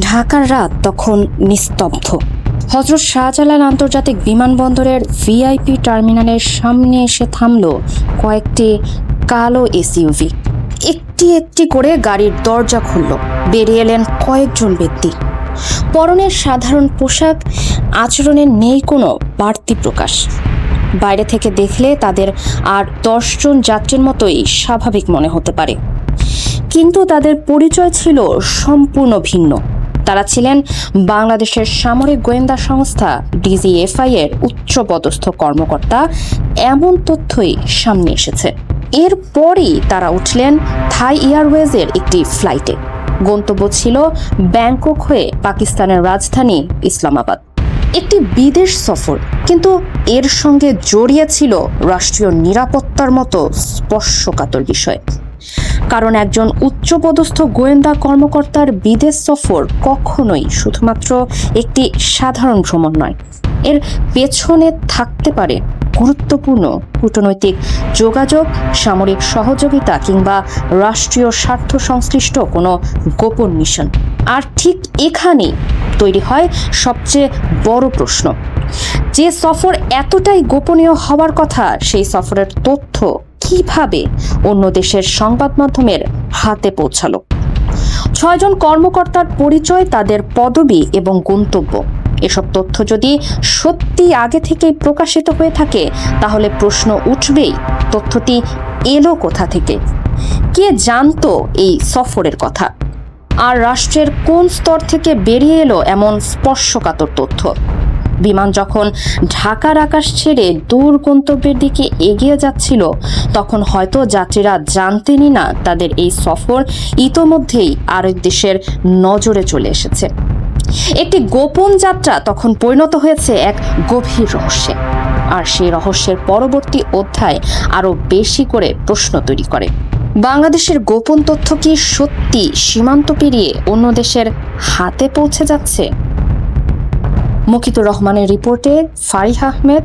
ঢাকার রাত তখন নিস্তব্ধ। হযরত শাহজালাল আন্তর্জাতিক বিমানবন্দরের ভিআইপি টার্মিনালের সামনে এসে থামল কয়েকটি কালো এসইউভি। একটি একটি করে গাড়ির দরজা খুলল। বেরিয়ে এলেন কয়েকজন ব্যক্তি। পরনের সাধারণ পোশাক, আচরণের নেই কোনো বাড়তি প্রকাশ। বাইরে থেকে দেখলে তাদের আর 10 জন যাত্রীর মতোই স্বাভাবিক মনে হতে পারে, কিন্তু তাদের পরিচয় ছিল সম্পূর্ণ ভিন্ন। তারা ছিলেন বাংলাদেশের সামরিক গোয়েন্দা সংস্থা ডিজিএফআই এর উচ্চপদস্থ কর্মকর্তা, এমন তথ্যই সামনে এসেছে। এরপরই তারা উঠলেন থাই এয়ারওয়েজের একটি ফ্লাইটে। গন্তব্য ছিল ব্যাংকক হয়ে পাকিস্তানের রাজধানী ইসলামাবাদ। একটি বিদেশ সফর, কিন্তু এর সঙ্গে জড়িয়ে ছিল রাষ্ট্রীয় নিরাপত্তার মতো স্পর্শকাতর বিষয়। কারণ একজন উচ্চপদস্থ গোয়েন্দা কর্মকর্তার বিদেশ সফর কখনোই শুধুমাত্র একটি সাধারণ ভ্রমণ নয়। এর পেছনে থাকতে পারে গুরুত্বপূর্ণ কূটনৈতিক যোগাযোগ, সামরিক সহযোগিতা কিংবা রাষ্ট্রীয় স্বার্থ সংশ্লিষ্ট কোনো গোপন মিশন। আর ঠিক এখানেই তৈরি হয় সবচেয়ে বড় প্রশ্ন, যে সফর এতটাই গোপনীয় হওয়ার কথা, সেই সফরের তথ্য কিভাবে অন্য দেশের সংবাদ মাধ্যমের হাতে পৌঁছালো? 6 জন কর্মকর্তার পরিচয়, তাদের পদবি এবং গন্তব্য, এসব তথ্য যদি সত্যি আগে থেকেই প্রকাশিত হয়ে থাকে, তাহলে প্রশ্ন উঠবেই, তথ্যটি এলো কোথা থেকে? কে জানতো এই সফরের কথা? আর রাষ্ট্রের কোন স্তর থেকে বেরিয়ে এলো এমন স্পর্শকাতর তথ্য? বিমান যখন ঢাকার আকাশ ছেড়ে দূর গন্তব্যের দিকে এগিয়ে যাচ্ছিল, তখন হয়তো যাত্রীরা জানতেনই না তাদের এই সফর ইতোমধ্যেই আরেক দেশের নজরে চলে এসেছে। একটি গোপন যাত্রা তখন পরিণত হয়েছে এক গভীর রহস্যে। আর সেই রহস্যের পরবর্তী অধ্যায় আরো বেশি করে প্রশ্ন তৈরি করে। বাংলাদেশের গোপন তথ্য কি সত্যি সীমান্ত পেরিয়ে অন্য দেশের হাতে পৌঁছে যাচ্ছে? মুকিতুর রহমানের রিপোর্টে ফারিহা আহমেদ,